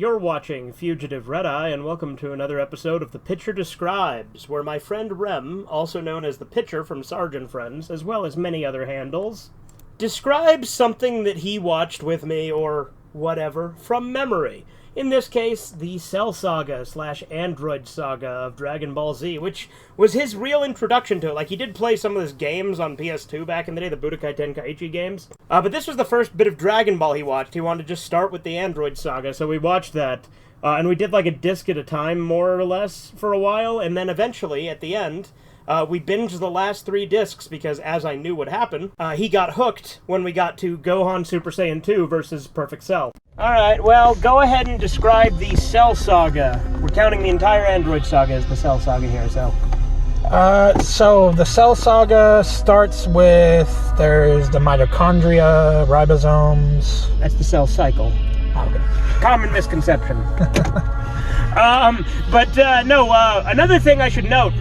You're watching Fugitive Red-Eye, and welcome to another episode of The Pitcher Describes, where my friend Rem, also known as the Pitcher from Sargent Friends, as well as many other handles, describes something that he watched with me, or whatever, from memory. In this case, the Cell Saga / Android Saga of Dragon Ball Z, which was his real introduction to it. Like, he did play some of his games on PS2 back in the day, the Budokai Tenkaichi games. But this was the first bit of Dragon Ball he watched. He wanted to just start with the Android Saga, so we watched that. And we did like a disc at a time, more or less, for a while. And then eventually, at the end, we binged the last 3 discs because, as I knew would happen, he got hooked when we got to Gohan Super Saiyan 2 versus Perfect Cell. Alright, well, go ahead and describe the Cell Saga. We're counting the entire Android Saga as the Cell Saga here, so... So the Cell Saga starts with, there's the mitochondria, ribosomes... That's the cell cycle. Oh, okay. Common misconception. Another thing I should note,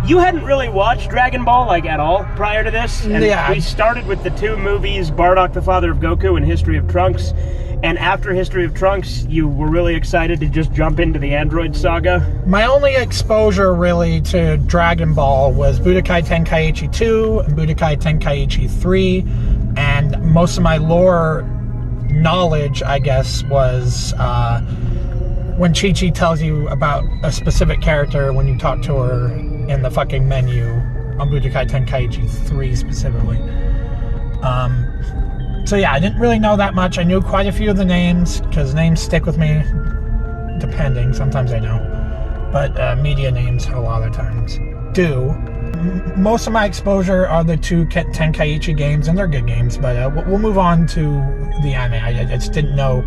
you hadn't really watched Dragon Ball, like, at all prior to this. And yeah. We started with the 2 movies, Bardock the Father of Goku and History of Trunks. And after History of Trunks, you were really excited to just jump into the Android Saga? My only exposure, really, to Dragon Ball was Budokai Tenkaichi 2 and Budokai Tenkaichi 3. And most of my lore knowledge, I guess, was when Chi-Chi tells you about a specific character when you talk to her in the fucking menu on Budokai Tenkaichi 3 specifically. So yeah, I didn't really know that much. I knew quite a few of the names, because names stick with me, depending. Sometimes I know. But media names a lot of times do. Most of my exposure are the 2 Tenkaichi games, and they're good games, but we'll move on to the anime. I just didn't know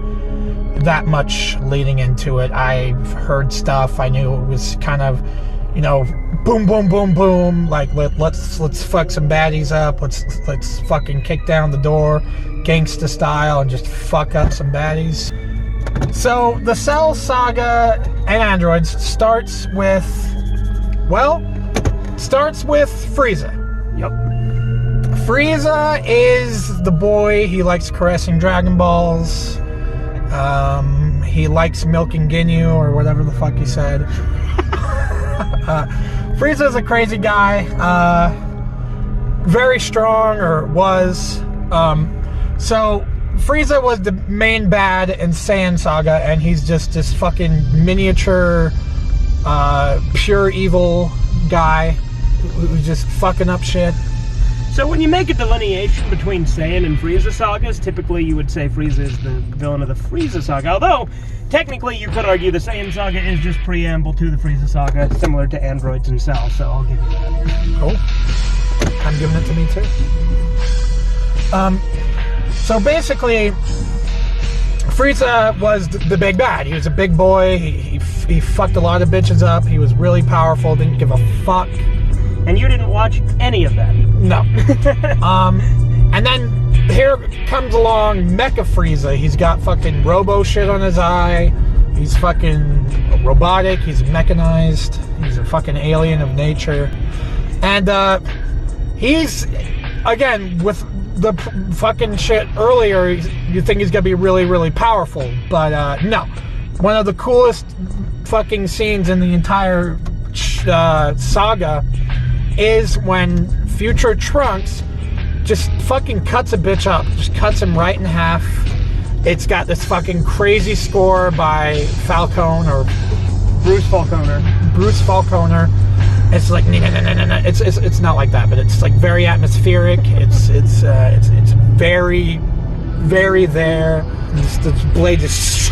that much leading into it. I've heard stuff. I knew it was kind of, you know, boom, boom, boom, boom. Like let's fuck some baddies up. Let's fucking kick down the door, gangsta style, and just fuck up some baddies. So the Cell Saga and Androids starts with Frieza. Yep. Frieza is the boy. He likes caressing Dragon Balls. He likes milking Ginyu, or whatever the fuck he said. Frieza's a crazy guy. Very strong, or was. So Frieza was the main bad in Saiyan Saga, and he's just this fucking miniature, pure evil guy who's just fucking up shit. So when you make a delineation between Saiyan and Frieza sagas, typically you would say Frieza is the villain of the Frieza saga, although technically you could argue the Saiyan saga is just preamble to the Frieza saga, similar to Androids and Cell, so I'll give you that. Cool. I'm giving it to me too. So basically, Frieza was the big bad. He was a big boy. He fucked a lot of bitches up. He was really powerful. Didn't give a fuck. And you didn't watch any of that? No. And then here comes along Mecha Frieza. He's got fucking robo shit on his eye. He's fucking robotic. He's mechanized. He's a fucking alien of nature. And he's, again, with the fucking shit earlier, you think he's gonna be really, really powerful. But no. One of the coolest fucking scenes in the entire saga is when future Trunks just fucking cuts a bitch up. Just cuts him right in half. It's got this fucking crazy score by Falcone, or Bruce Falconer. It's like it's not like that, but it's like very atmospheric. It's very, very there. The blade just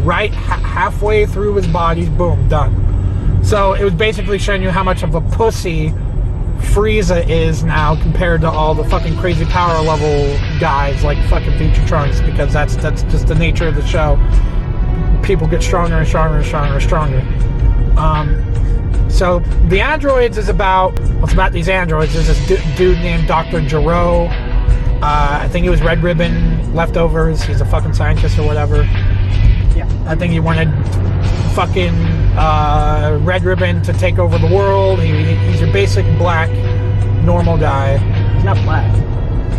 right halfway through his body. Boom, done. So it was basically showing you how much of a pussy Frieza is now compared to all the fucking crazy power level guys like fucking Future Trunks, because that's just the nature of the show. People get stronger and stronger and stronger and stronger. So the androids is about, what's about these androids? There's this dude named Dr. Gero. I think he was Red Ribbon leftovers. He's a fucking scientist or whatever. Yeah. I think he wanted fucking Red Ribbon to take over the world. He's your basic black, normal guy. He's not black.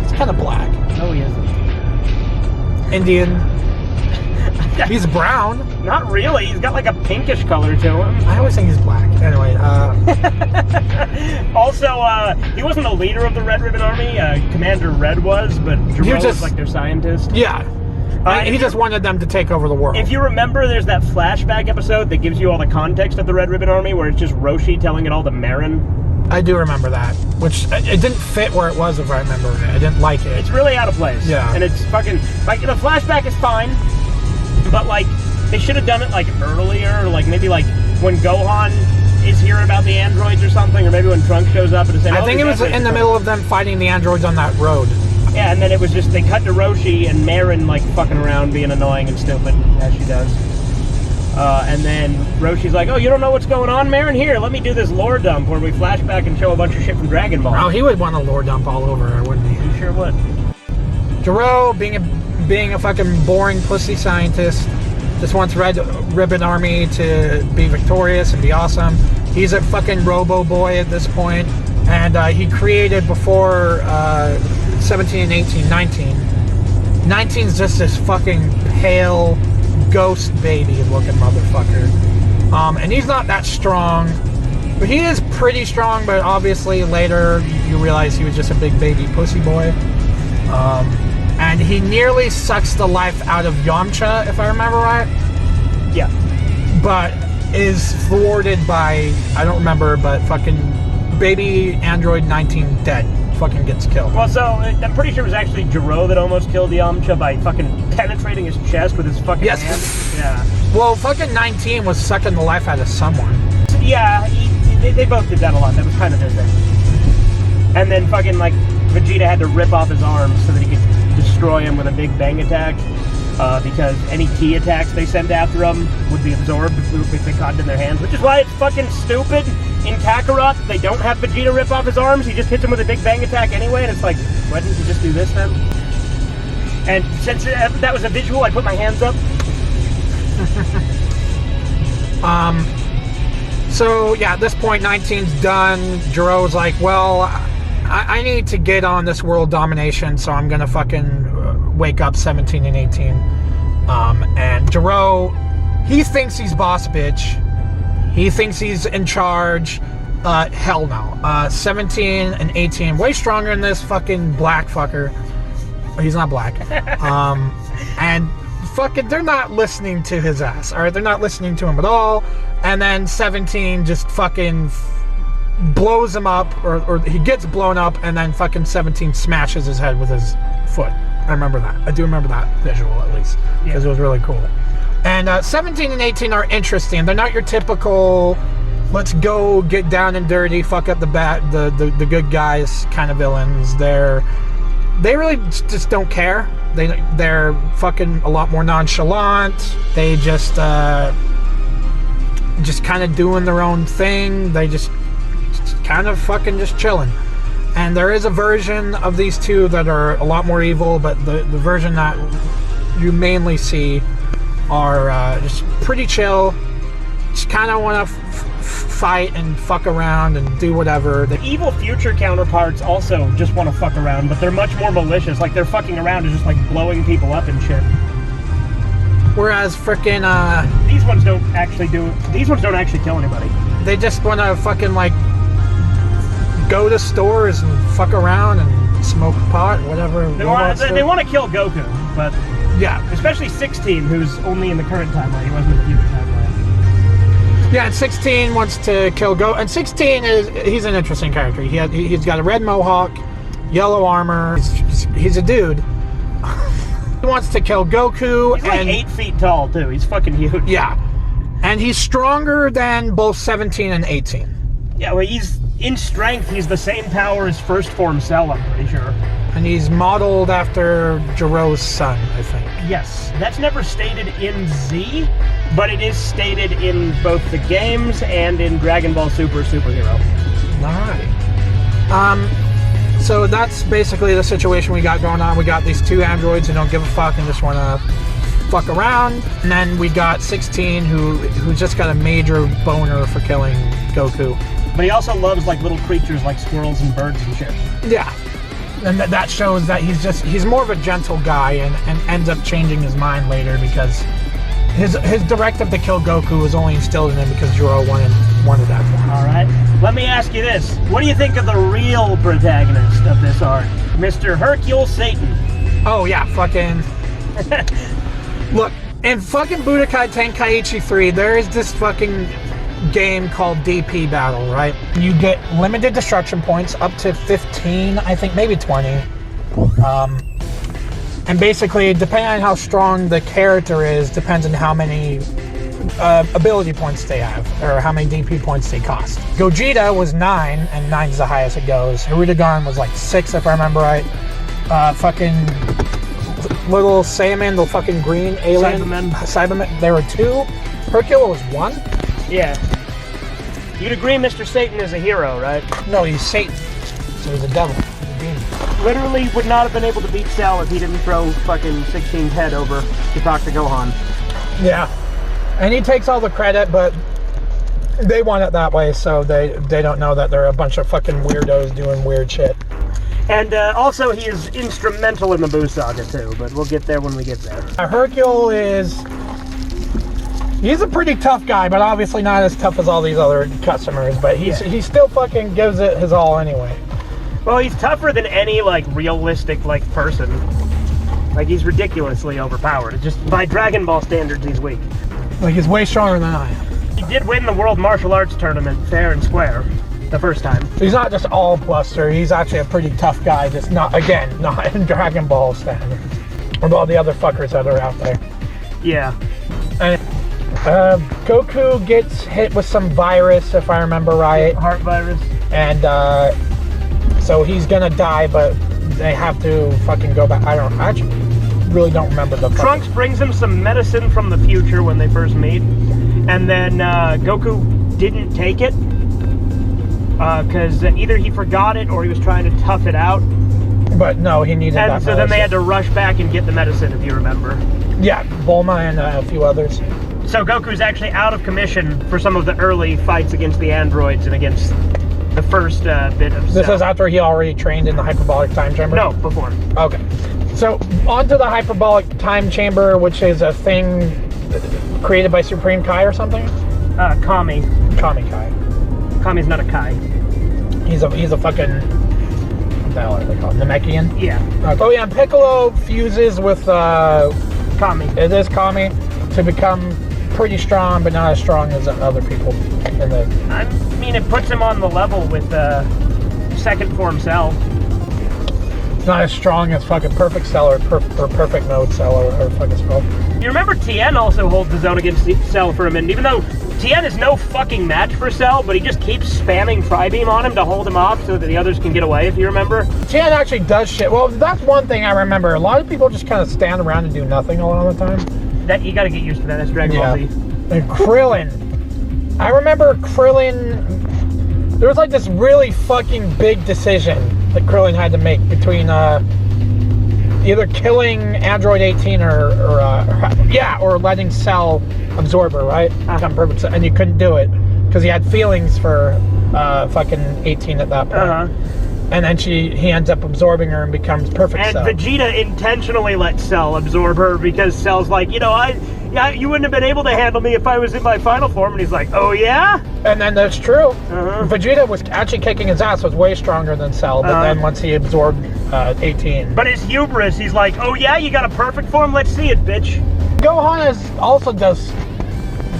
He's kind of black. No, he isn't. Indian. He's brown. Not really. He's got like a pinkish color to him. I always think he's black. Anyway, Also, he wasn't the leader of the Red Ribbon Army. Commander Red was, but Jiro was like their scientist. Yeah. He just wanted them to take over the world. If you remember, there's that flashback episode that gives you all the context of the Red Ribbon Army, where it's just Roshi telling it all to Marin. I do remember that, which it didn't fit where it was, if I remember it. I didn't like it. It's really out of place. Yeah. And it's fucking, like, the flashback is fine, but, like, they should have done it, like, earlier, or, like, maybe, like, when Gohan is hearing about the androids or something, or maybe when Trunks shows up and is saying, I think it was in the middle of them fighting the androids on that road. Yeah, and then it was just, they cut to Roshi and Marin, like, fucking around, being annoying and stupid, as she does. And then Roshi's like, oh, you don't know what's going on, Marin? Here, let me do this lore dump where we flash back and show a bunch of shit from Dragon Ball. Oh, he would want a lore dump all over her, wouldn't he? He sure would. Jiro, being a fucking boring pussy scientist, just wants Red Ribbon Army to be victorious and be awesome. He's a fucking Robo Boy at this point, and he created before 17 and 18, 19. 19's just this fucking pale ghost baby looking motherfucker. And he's not that strong, but he is pretty strong, but obviously later you realize he was just a big baby pussy boy. And he nearly sucks the life out of Yamcha, if I remember right. Yeah. But is thwarted by, I don't remember, but fucking baby android 19 dead. Fucking gets killed. Well, so I'm pretty sure it was actually Jiro that almost killed Yamcha by fucking penetrating his chest with his fucking hand. Yeah. Well, fucking 19 was sucking the life out of someone. Yeah, they both did that a lot. That was kind of their thing. And then fucking, like, Vegeta had to rip off his arms so that he could destroy him with a big bang attack. Because any key attacks they sent after him would be absorbed if they caught it in their hands. Which is why it's fucking stupid. In Kakarot, they don't have Vegeta rip off his arms. He just hits him with a big bang attack anyway. And it's like, why didn't you just do this then? And since that was a visual, I put my hands up. So, yeah, at this point, 19's done. Jiro's like, well, I need to get on this world domination, so I'm gonna fucking wake up 17 and 18. And Jiro, he thinks he's boss bitch. He thinks he's in charge. Hell no. 17 and 18, way stronger than this fucking black fucker. He's not black. And fucking, they're not listening to his ass, alright? They're not listening to him at all. And then 17 just fucking blows him up, or he gets blown up, and then fucking 17 smashes his head with his foot. I remember that. I do remember that visual, at least, because it was really cool. And 17 and 18 are interesting. They're not your typical, let's go get down and dirty, fuck up the good guys kind of villains. They really just don't care. They're fucking a lot more nonchalant. They just kind of doing their own thing. They just kind of fucking just chilling. And there is a version of these two that are a lot more evil, but the version that you mainly see are just pretty chill. Just kind of want to fight and fuck around and do whatever. The evil future counterparts also just want to fuck around, but they're much more malicious. Like, their fucking around is just like blowing people up and shit. Whereas frickin' these ones don't actually kill anybody. They just want to fucking like go to stores and fuck around and smoke pot, whatever. They want to kill Goku, but yeah, especially 16, who's only in the current timeline. He wasn't in the future timeline. Yeah, and 16 wants to kill Goku, and 16 he's an interesting character. He's got a red mohawk, yellow armor. He's a dude. He wants to kill Goku. He's like 8 feet tall too. He's fucking huge. Yeah, and he's stronger than both 17 and 18. Yeah, well, he's in strength. He's the same power as first form Cell, I'm pretty sure. And he's modeled after Jiro's son, I think. Yes, that's never stated in Z, but it is stated in both the games and in Dragon Ball Super Superhero. Alright. So that's basically the situation we got going on. We got these two androids who don't give a fuck and just want to fuck around. And then we got 16 who just got a major boner for killing Goku. But he also loves like little creatures like squirrels and birds and shit. Yeah. And that shows that he's more of a gentle guy and ends up changing his mind later because His directive to kill Goku was only instilled in him because Jiro wanted that. All right. Let me ask you this: what do you think of the real protagonist of this arc, Mr. Hercule Satan? Oh yeah, fucking. Look, in fucking Budokai Tenkaichi 3, there is this fucking game called DP Battle, right? You get limited destruction points up to 15, I think, maybe 20. And basically, depending on how strong the character is, depends on how many ability points they have, or how many DP points they cost. Gogeta was 9, and 9 is the highest it goes. Hirudegarn was like 6, if I remember right. Fucking little Saiyaman, the fucking green alien. Cyberman. There were 2. Hercule was 1. Yeah. You'd agree Mr. Satan is a hero, right? No, he's Satan. So he's a devil. He's a demon. Literally would not have been able to beat Cell if he didn't throw fucking 16's head over to talk to Gohan. Yeah. And he takes all the credit, but they want it that way, so they don't know that they're a bunch of fucking weirdos doing weird shit. And also, he is instrumental in the Buu Saga, too, but we'll get there when we get there. Hercule he's a pretty tough guy, but obviously not as tough as all these other customers, but he still fucking gives it his all anyway. Well, he's tougher than any, like, realistic, like, person. Like, he's ridiculously overpowered. Just by Dragon Ball standards, he's weak. Like, he's way stronger than I am. He did win the World Martial Arts Tournament fair and square the first time. He's not just all bluster, he's actually a pretty tough guy, just not in Dragon Ball standards. With all the other fuckers that are out there. Yeah. And Goku gets hit with some virus, if I remember right. Heart virus. And so he's gonna die, but they have to fucking go back. I actually really don't remember the Trunks brings him some medicine from the future when they first meet. And then Goku didn't take it. Because either he forgot it or he was trying to tough it out. But no, he needed that medicine. So then they had to rush back and get the medicine, if you remember. Yeah, Bulma and a few others. So Goku's actually out of commission for some of the early fights against the androids and against the first bit of This is after he already trained in the hyperbolic time chamber? No, before. Okay. So, onto the hyperbolic time chamber, which is a thing created by Supreme Kai or something? Kami. Kami Kai. Kami's not a Kai. He's a fucking, what the hell are they called? Namekian? Yeah. Oh yeah, and Piccolo fuses with Kami. It is Kami to become pretty strong, but not as strong as other people in the... I mean, it puts him on the level with second form Cell. Not as strong as fucking Perfect Cell or Perfect Mode Cell or fucking Cell. You remember Tien also holds his own against Cell for a minute, even though Tien is no fucking match for Cell, but he just keeps spamming Tri-Beam on him to hold him off so that the others can get away, if you remember. Tien actually does shit. Well, that's one thing I remember. A lot of people just kind of stand around and do nothing a lot of the time. That you gotta get used to that. That's Dragon Ball Z. And Krillin. I remember Krillin... There was like this really fucking big decision that Krillin had to make between either killing Android 18 or letting Cell absorb her, right? Become perfect, and you couldn't do it because he had feelings for fucking 18 at that point. And then he ends up absorbing her and becomes perfect And Cell. Vegeta intentionally lets Cell absorb her because Cell's like, you know, you wouldn't have been able to handle me if I was in my final form. And he's like, oh yeah? And then that's true. Vegeta was actually kicking his ass, was way stronger than Cell, but then once he absorbed 18. But his hubris, he's like, oh yeah, you got a perfect form? Let's see it, bitch. Gohan also does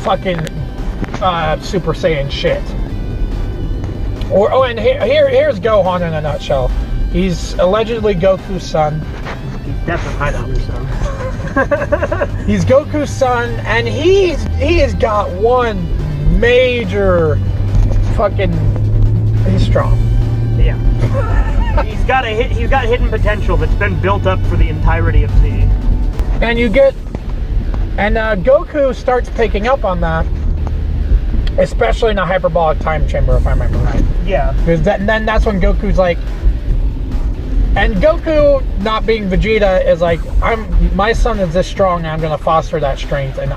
fucking Super Saiyan shit. And here's Gohan in a nutshell. He's allegedly Goku's son. He's definitely Goku's son. He's Goku's son, and he has got one major fucking... He's strong. Yeah. he's got hidden potential that's been built up for the entirety of Z. And Goku starts picking up on that. Especially in a hyperbolic time chamber, if I remember right. Yeah. Because then that's when Goku's like... And Goku, not being Vegeta, is like, my son is this strong, and I'm going to foster that strength, and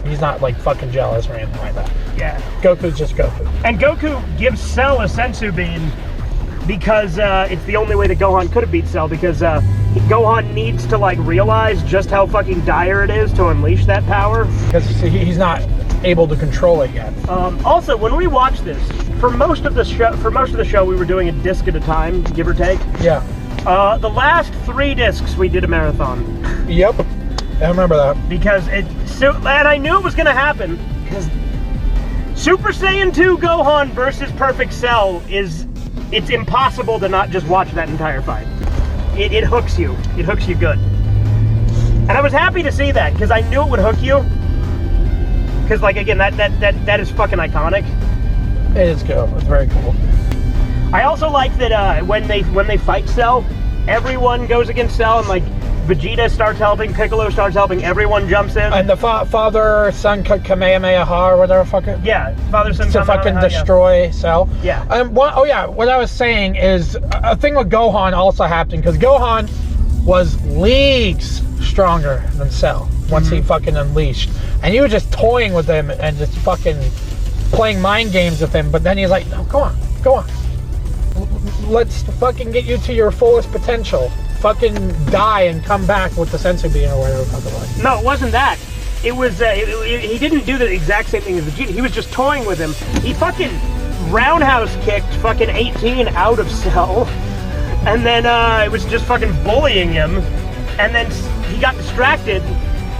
he's not, like, fucking jealous or anything like that. Yeah. Goku's just Goku. And Goku gives Cell a sensu bean because it's the only way that Gohan could have beat Cell, because Gohan needs to, like, realize just how fucking dire it is to unleash that power. Because he's not able to control it yet. Also, when we watched this, for most of the show, we were doing a disc at a time, give or take. Yeah. The last 3 discs, we did a marathon. Yep. I remember that. Because and I knew it was going to happen, because Super Saiyan 2 Gohan versus Perfect Cell it's impossible to not just watch that entire fight. It hooks you. It hooks you good. And I was happy to see that, because I knew it would hook you. Because, like, again, that is fucking iconic. It is cool. It's very cool. I also like that when they fight Cell, everyone goes against Cell, and, like, Vegeta starts helping, Piccolo starts helping, everyone jumps in. And the father-son Kamehameha or whatever fuck it. Yeah, father-son to fucking destroy Cell. Yeah. What I was saying is, a thing with Gohan also happened, because Gohan was leagues stronger than Cell once he fucking unleashed. And he was just toying with him and just fucking playing mind games with him, but then he's like, no, go on. Let's fucking get you to your fullest potential. Fucking die and come back with the sensu bean or whatever the fuck it was. No, it wasn't that. It was, he didn't do the exact same thing as Vegeta. He was just toying with him. He fucking roundhouse kicked fucking 18 out of Cell. And then, it was just fucking bullying him. And then he got distracted.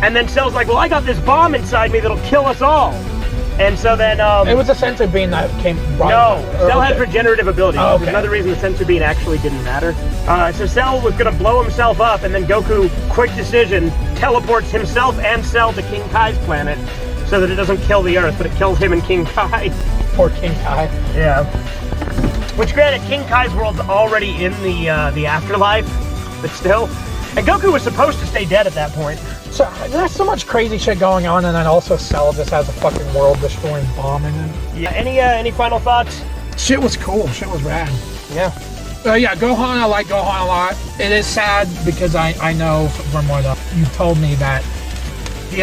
And then Cell's like, well, I got this bomb inside me that'll kill us all. And so then, it was a sensu bean that came... No, Cell has regenerative abilities. Oh, okay. There's another reason the sensu bean actually didn't matter. So Cell was going to blow himself up, and then Goku, quick decision, teleports himself and Cell to King Kai's planet, so that it doesn't kill the Earth, but it kills him and King Kai. Poor King Kai. Yeah. Which, granted, King Kai's world's already in the afterlife, but still. And Goku was supposed to stay dead at that point. So there's so much crazy shit going on, and then also Cell just has a fucking world-destroying bomb in it. Yeah. Any final thoughts? Shit was cool. Shit was rad. Yeah. Yeah, Gohan, I like Gohan a lot. It is sad because I know from what you told me that he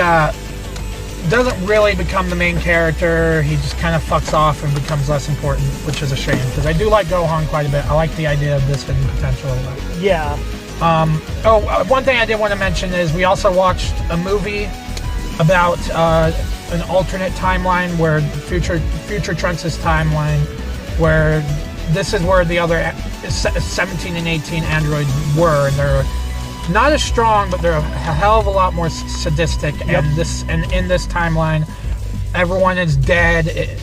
doesn't really become the main character. He just kind of fucks off and becomes less important, which is a shame, because I do like Gohan quite a bit. I like the idea of this hidden potential a lot. Yeah. One thing I did want to mention is we also watched a movie about an alternate timeline where future Trunks' timeline, where this is where the other 17 and 18 androids were, and they're not as strong, but they're a hell of a lot more sadistic. Yep. And in this timeline, everyone is dead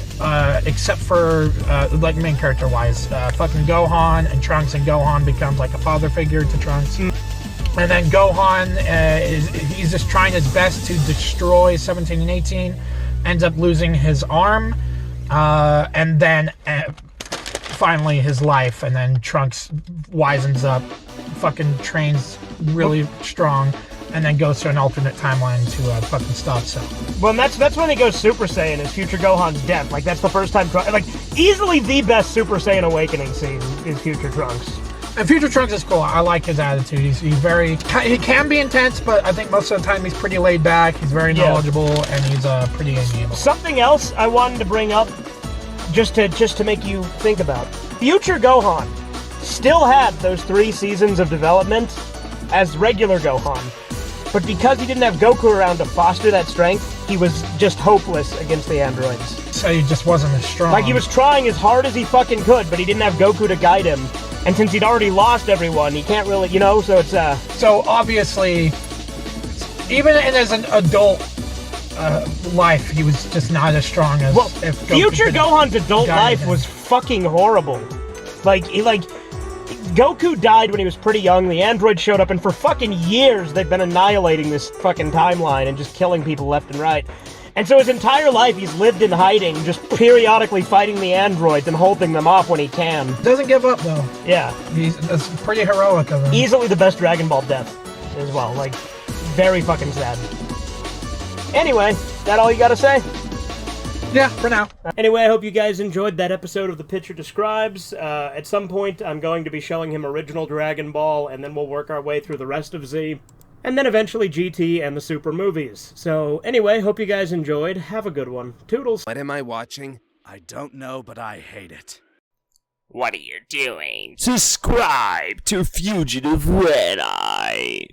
except for like main character wise, fucking Gohan and Trunks, and Gohan becomes like a father figure to Trunks. And then Gohan he's just trying his best to destroy 17 and 18, ends up losing his arm, and then finally his life, and then Trunks wisens up, fucking trains really strong, and then goes to an alternate timeline to fucking stop Cell. Well, and that's when he goes Super Saiyan, is Future Gohan's death. Like, that's the first time, like, easily the best Super Saiyan awakening scene is Future Trunks. And Future Trunks is cool. I like his attitude. He's very... He can be intense, but I think most of the time he's pretty laid back. He's very knowledgeable, and he's pretty amiable. Something else I wanted to bring up, just to make you think about. Future Gohan still had those 3 seasons of development as regular Gohan. But because he didn't have Goku around to foster that strength, he was just hopeless against the androids. So he just wasn't as strong. Like, he was trying as hard as he fucking could, but he didn't have Goku to guide him. And since he'd already lost everyone, he can't really, so it's, So, obviously, even in as an adult life, he was just not as strong as... Well, Future Gohan's adult life was fucking horrible. Like, Goku died when he was pretty young, the androids showed up, and for fucking years they've been annihilating this fucking timeline and just killing people left and right. And so his entire life he's lived in hiding, just periodically fighting the androids and holding them off when he can. Doesn't give up, though. Yeah. That's pretty heroic of him. Easily the best Dragon Ball death as well. Like, very fucking sad. Anyway, that all you gotta say? Yeah, for now. Anyway, I hope you guys enjoyed that episode of The Pitcher Describes. At some point, I'm going to be showing him original Dragon Ball, and then we'll work our way through the rest of Z, and then eventually GT and the Super movies. So, anyway, hope you guys enjoyed. Have a good one. Toodles. What am I watching? I don't know, but I hate it. What are you doing? Subscribe to Fugitive Red Eye.